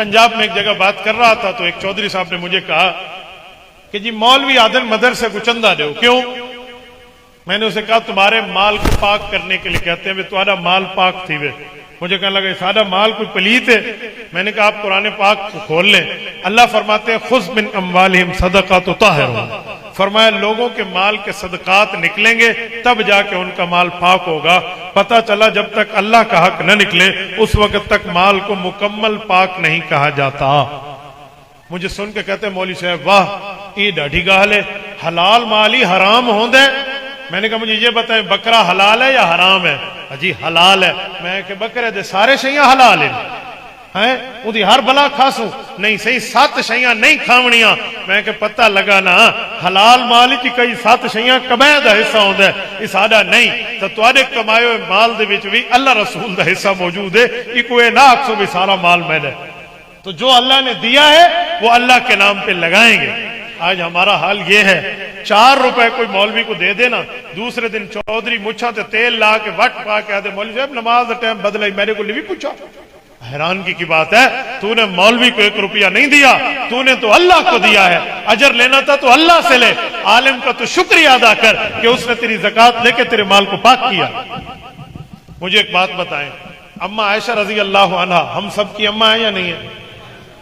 पंजाब में एक जगह बात कर रहा था तो एक चौधरी साहब ने मुझे कहा कि जी मौलवी आदन मदरसे को चंदा दो, क्यों? मैंने उसे कहा तुम्हारे माल को पाक करने के लिए कहते हैं, तुम्हारा माल पाक थी वे। मुझे कहने लगा सादा माल कोई पलीत है? मैंने कहा आप कुरान पाक को खोल लें, अल्लाह फरमाते हैं खुज़ मिन अम्वालिहिम सदक़ातुन तुत्तहिरुहुम, फरमाया लोगों के माल के सदकात निकलेंगे तब जाके उनका माल पाक होगा। पता चला जब तक अल्लाह का हक न निकले उस वक्त तक माल को मुकम्मल पाक नहीं कहा जाता। मुझे सुन के कहते मौलवी साहब वाह ये ढाडी गाल है, हलाल माल ही हराम होंदे। मैंने कहा मुझे ये बताएं बकरा हलाल है या हराम है? अजी हलाल है। मैं कि बकरे दे सारे शैया हलाल हैं, उदी हर भला खासू नहीं सही 7 शैया नहीं खावनिया। मैं कि पता लगा ना हलाल माल की कई 7 शैया कमाए का हिस्सा होंदा है, ये साडा नहीं। तो तुहाडे कमाए हुए माल दे विच भी अल्लाह रसूल का हिस्सा मौजूद है। इको ना आखो भी सारा माल मैंने, तो जो अल्लाह ने दिया है वो अल्लाह के नाम पे लगाएंगे। आज हमारा हाल ये है, 4 रुपए कोई मौलवी को दे देना, दूसरे दिन चौधरी मुछा ते तेल ला के वट पा के आते मौलवी साहब नमाज का टाइम बदला, मेरे को भी पूछा। हैरानगी की बात है, तूने मौलवी को 1 रुपया नहीं दिया, तूने तो अल्लाह को दिया है। अजर लेना था तो अल्लाह से ले, आलिम का तो शुक्रिया अदा कर कि उसने तेरी ज़कात लेके तेरे माल को पाक किया। मुझे एक बात बताएं, अम्मा आयशा रजी अल्लाह अन्हा हम सब की अम्मा है या नहीं है?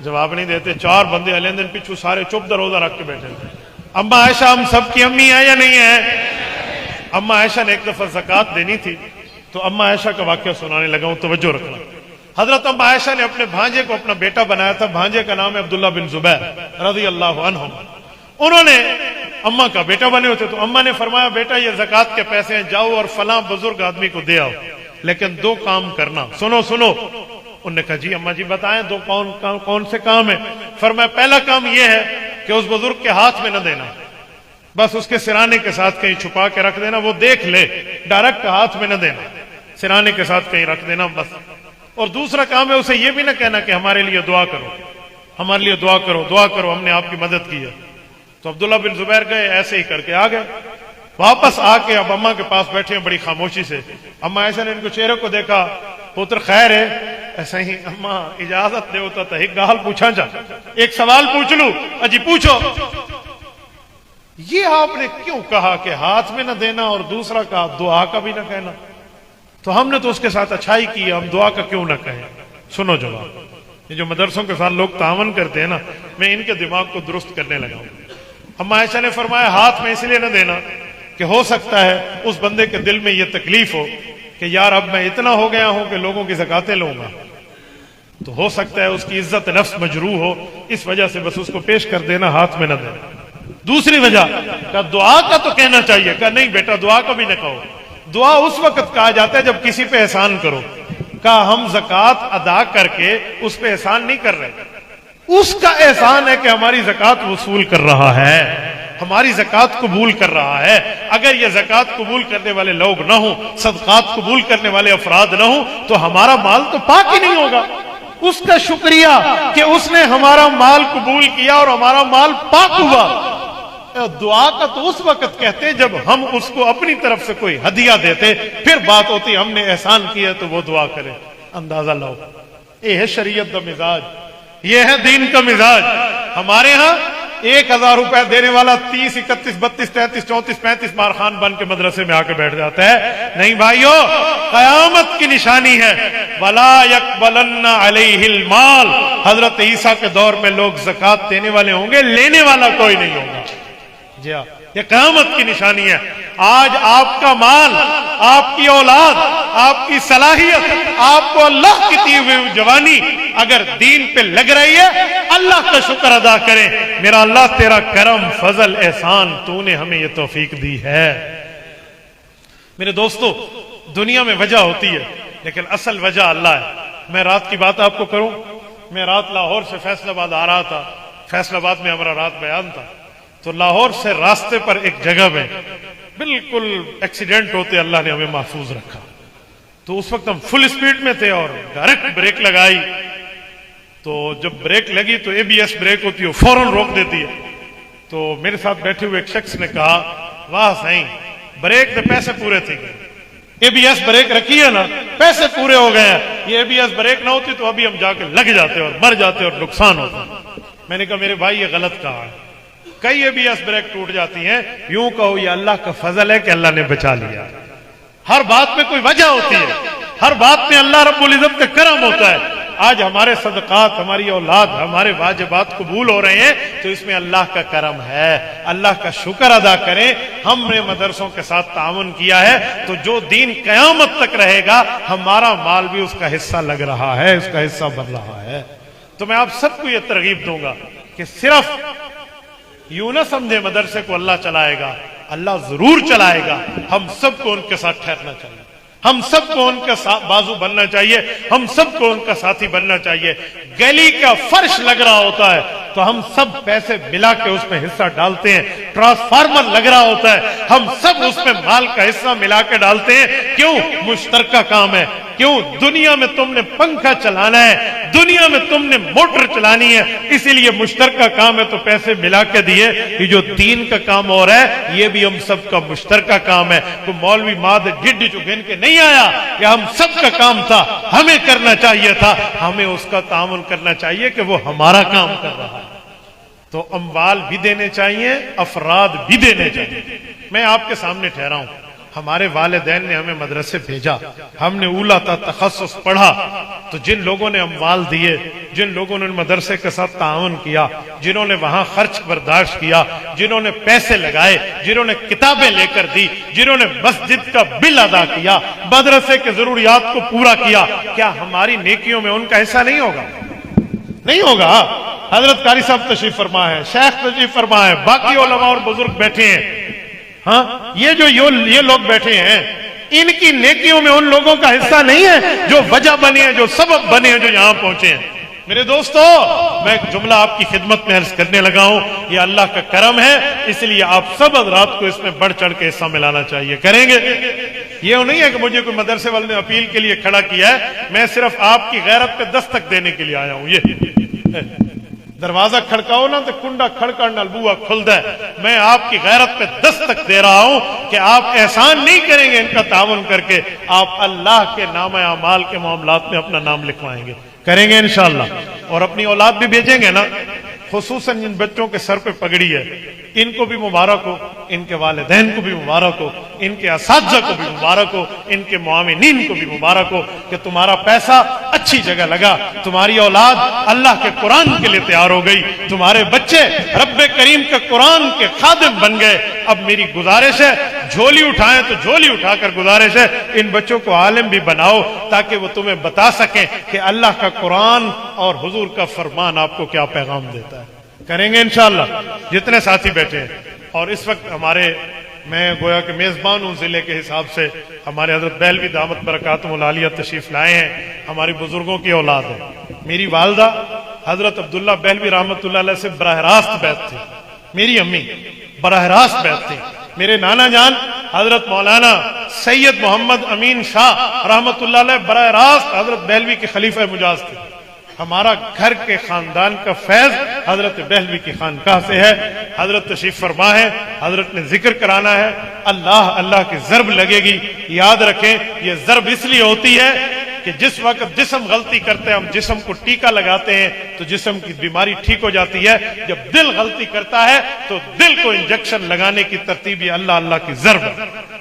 जवाब नहीं देते। 4 बंदे अले दिन पिछू सारे चुप दरोजा रख के बैठे थे। अम्मा आयशा हम सब की अम्मी है या नहीं है? अम्मा आयशा ने एक दफा ज़कात देनी थी तो अम्मा आयशा का वाक्य सुनाने लगा हूं, तवज्जो रखना। हजरत अम्मा आयशा ने अपने भांजे को अपना बेटा बनाया था, भांजे का नाम है अब्दुल्ला बिन जुबैर रज़ी अल्लाह अन्हु। उन्होंने अम्मा का बेटा बने होते तो अम्मा ने फरमाया बेटा ये ज़कात के पैसे हैं, जाओ और फलां बुजुर्ग आदमी को दे आओ, लेकिन 2 काम करना। सुनो सुनो। उन्होंने कहा जी अम्मा जी बताएं 2 कौन से काम है? फरमाया पहला काम यह है कि उस बुजुर्ग के हाथ में न देना, बस उसके सिराने के साथ कहीं छुपा के रख देना, वो देख ले, डायरेक्ट हाथ में न देना, सिराने के साथ कहीं रख देना बस। और दूसरा काम है उसे यह भी ना कहना कि हमारे लिए दुआ करो, हमारे लिए दुआ करो, दुआ करो, हमने आपकी मदद की है। तो अब्दुल्ला बिन जुबैर गए, ऐसे ही करके आ गए। वापस आके अब अम्मा के पास बैठे हैं बड़ी खामोशी से। अम्मा ऐसा ने इनको चेहरे को देखा, पुत्र खैर है? ऐसा ही अम्मा इजाजत दे होता तो एक गाल पूछा जा, एक सवाल पूछ लू। अजी पूछो। ये आपने क्यों कहा कि हाथ में न देना और दूसरा कहा दुआ का भी ना कहना? तो हमने तो उसके साथ अच्छाई की है, हम दुआ का क्यों ना कहें? सुनो जवाब। ये जो मदरसों के साथ लोग तावन करते हैं ना, मैं इनके दिमाग को दुरुस्त करने लगा हूं। अम्मा आयशा ने फरमाया हाथ में इसलिए न देना कि हो सकता है उस बंदे के दिल में यह तकलीफ हो कि यार अब मैं इतना हो गया हूं कि लोगों की ज़कातें लूंगा, तो हो सकता है उसकी इज्जत नफ्स मजरू हो, इस वजह से बस उसको पेश कर देना, हाथ में न देना। दूसरी वजह का दुआ का तो कहना चाहिए, का नहीं बेटा दुआ का भी न कहो। दुआ उस वक्त कहा जाता है जब किसी पे एहसान करो। का हम ज़कात अदा करके उस पे एहसान नहीं कर रहे, उसका एहसान है कि हमारी ज़कात वसूल कर रहा है, हमारी ज़कात कबूल कर रहा है। अगर ये ज़कात कबूल करने वाले लोग ना हो, सदकात कबूल करने वाले अफराद ना हो, तो हमारा माल तो पाक ही नहीं होगा। उसका शुक्रिया कि उसने हमारा माल कबूल किया और हमारा माल पाक हुआ। दुआ का तो उस वक्त कहते जब हम उसको अपनी तरफ से कोई हदिया देते, फिर बात होती हमने एहसान किया तो वो दुआ करे। अंदाजा लाओ, ये है शरीयत का मिजाज, ये है दीन का मिजाज। हमारे यहाँ 1000 रुपए देने वाला 30, 31, 32, 33, 34, 35 मारखान बन के मदरसे में आके बैठ जाता है। नहीं भाइयों, कयामत की निशानी है, वला यकबलन्ना अलैहिल माल। हजरत ईसा के दौर में लोग ज़कात देने वाले होंगे, लेने वाला कोई नहीं होगा। जी हाँ, ये कयामत की निशानी है। आज आपका माल, आपकी औलाद, आपकी सलाहियत, आपको अल्लाह की दी हुई जवानी अगर दीन पे लग रही है, अल्लाह का शुक्र अदा करें। मेरा अल्लाह तेरा करम, फजल, एहसान, तूने हमें ये तौफीक दी है। मेरे दोस्तों, दुनिया में वजह होती है लेकिन असल वजह अल्लाह है। मैं रात की बात आपको करूं, मैं रात लाहौर से फैसलाबाद आ रहा था, फैसलाबाद में हमारा रात बयान था। तो लाहौर से रास्ते पर एक जगह में बिल्कुल एक्सीडेंट होते अल्लाह ने हमें महफूज रखा। तो उस वक्त हम फुल स्पीड में थे और डायरेक्ट ब्रेक लगाई। तो जब ब्रेक लगी तो ABS ब्रेक होती है, फौरन रोक देती है। तो मेरे साथ बैठे हुए एक शख्स ने कहा वाह सही, ब्रेक के पैसे पूरे थे। एबीएस ब्रेक रखी है ना, पैसे पूरे हो गए हैं। ये एबीएस ब्रेक ना होती तो अभी हम जाके लग जाते और मर जाते और नुकसान होता। मैंने कहा मेरे भाई ये गलत कहा है। कई एबीएस ब्रेक टूट जाती हैं, यूं कहो ये अल्लाह का फजल है कि अल्लाह ने बचा लिया। हर बात में कोई वजह होती है, हर बात में अल्लाह रब्बुल इज्जत का करम होता है। आज हमारे सदकात, हमारी औलाद, हमारे वाजिबात कबूल हो रहे हैं तो इसमें अल्लाह का करम है। अल्लाह का शुक्र अदा करें। हमने मदरसों के साथ ताउन किया है तो जो दीन कयामत तक रहेगा हमारा माल भी उसका हिस्सा लग रहा है, उसका हिस्सा बन रहा है। तो मैं आप सबको यह तरगीब दूंगा कि सिर्फ यूं ना समझे मदरसे को अल्लाह चलाएगा, अल्लाह जरूर चलाएगा। हम सबको उनके साथ ठहरना चाहिए, हम सबको उनका बाजू बनना चाहिए, हम सबको उनका साथी बनना चाहिए। गली का फर्श लग रहा होता है तो हम सब पैसे मिला के उसमें हिस्सा डालते हैं। ट्रांसफार्मर लग रहा होता है, हम सब उसमें माल का हिस्सा मिला के डालते हैं। क्यों? मुश्तरका काम है। क्यों? दुनिया में तुमने पंखा चलाना है, दुनिया में तुमने मोटर चलानी है, इसीलिए मुश्तरका काम है तो पैसे मिला के दिए। ये जो दीन का काम हो रहा है ये भी हम सबका मुश्तरका काम है। तो मौलवी माद गिड्डी जो गिन के नहीं आया, ये हम सबका काम था, हमें करना चाहिए था, हमें उसका तामुन करना चाहिए कि वो हमारा काम कर रहा है। तो अम्वाल भी देने चाहिए, अफराद भी देने चाहिए। मैं आपके सामने ठहरा हूं, हमारे वालिदैन ने हमें मदरसे भेजा, हमने उला था तखस्सुस पढ़ा, तो जिन लोगों ने अम्वाल दिए, जिन लोगों ने मदरसे के साथ ताउन किया, जिन्होंने वहां खर्च बर्दाश्त किया, जिन्होंने पैसे लगाए, जिन्होंने किताबें लेकर दी, जिन्होंने मस्जिद का बिल अदा किया, मदरसे के जरूरियात को पूरा किया, क्या हमारी नेकियों में उनका हिस्सा नहीं होगा? नहीं होगा। हजरत कारी साहब तशरीफ फरमा है, शेख तशरीफ फरमा है, बाकी उलमा और बुजुर्ग बैठे हैं। हाँ, ये लोग बैठे हैं, इनकी नेकियों में उन लोगों का हिस्सा नहीं है जो वजह बने हैं, जो सबब बने हैं, जो यहां पहुंचे हैं। मेरे दोस्तों, मैं एक जुमला आपकी खिदमत में अर्ज करने लगा हूं, ये अल्लाह का करम है, इसलिए आप सब हज़रात को इसमें बढ़ चढ़ के हिस्सा मिलाना चाहिए। करेंगे? ये नहीं है कि मुझे कोई मदरसे वाले ने अपील के लिए खड़ा किया है, मैं सिर्फ आपकी गैरत पे दस्तक देने के लिए आया हूं। ये दरवाजा खड़काओ ना तो कुंडा खड़का नलबुआ खुलदा है। मैं आपकी गैरत पे दस्तक दे रहा हूं कि आप एहसान नहीं करेंगे इनका तावन करके, आप अल्लाह के नाम अमाल के मामलात में अपना नाम लिखवाएंगे। करेंगे इंशाअल्लाह। और अपनी औलाद भी भेजेंगे ना, खुसूसन जिन बच्चों के सर पे पगड़ी है, इनको भी मुबारक हो, इनके वालिदैन को भी मुबारक हो, इनके असातिज़ा को भी मुबारक हो, इनके मुआमिनीन को भी मुबारक हो कि तुम्हारा पैसा अच्छी जगह लगा, तुम्हारी औलाद अल्लाह के कुरान के लिए तैयार हो गई, तुम्हारे बच्चे रब्बे करीम के कुरान के खादिम बन गए। अब मेरी गुजारिश है, झोली उठाएं तो झोली उठाकर गुजारिश है, इन बच्चों को आलिम भी बनाओ ताकि वो तुम्हें बता सकें कि अल्लाह का कुरान और हुजूर का फरमान आपको क्या पैगाम देता है। करेंगे इंशाअल्लाह, जितने साथी बैठे हैं। और इस वक्त मैं गोया के मेजबान हूं जिले के हिसाब से, हमारे हजरत बहलवी दामत बरकातुहुल आलिया तशरीफ लाए हैं। हमारी बुजुर्गों की औलाद है। मेरी वालदा हजरत अब्दुल्ला बहलवी रहमतुल्लाह अलैह से बराह रास्त बैत थी, मेरी अम्मी बराह रास्त बैत थी। मेरे नाना जान हजरत मौलाना सैयद मोहम्मद अमीन शाह रहमतुल्लाह अलैह बराह रास्त हजरत बहलवी के खलीफा मुजाज थे। हमारा घर के खानदान का फैज हजरत बहलवी की खानकाह से है। हजरत तशरीफ फरमा है, हजरत ने जिक्र कराना है, अल्लाह अल्लाह की जरब लगेगी। याद रखें, ये जरब इसलिए होती है कि जिस वक्त जिस्म गलती करते हैं, हम जिस्म को टीका लगाते हैं तो जिस्म की बीमारी ठीक हो जाती है। जब दिल गलती करता है तो दिल को इंजेक्शन लगाने की तरतीब ये अल्लाह अल्लाह की जरब,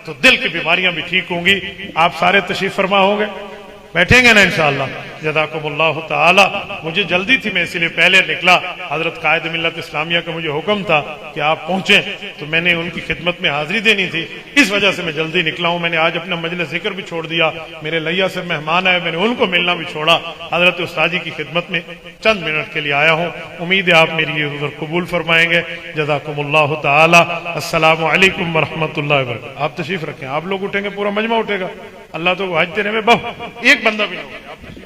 तो दिल की बीमारियां भी ठीक होंगी। आप सारे तशरीफ फरमा होंगे, बैठेंगे ना इंशाअल्लाह। जज़ाकुमुल्लाहु ताला। मुझे जल्दी थी, मैं इसीलिए पहले निकला। हजरत कायद मिल्लत इस्लामिया का मुझे हुक्म था कि आप पहुंचे, तो मैंने उनकी खिदमत में हाजिरी देनी थी, इस वजह से मैं जल्दी निकला हूं। मैंने आज अपना मजलिस जिक्र भी छोड़ दिया, मेरे लैया से मेहमान आए, मैंने उनको मिलना भी छोड़ा। हजरत उस्ताद जी की खिदमत में चंद मिनट के लिए आया हूँ। उम्मीद है आप मेरी ये हुज़ूर कबूल फरमाएंगे। जज़ाकुमुल्लाहु ताला। अस्सलामु अलैकुम वरहमतुल्लाहि वबरकातुहू। आप तशरीफ रखें, आप लोग उठेंगे, पूरा मजमा उठेगा। अल्लाह तो हज देने में एक बंदा भी नहीं होगा।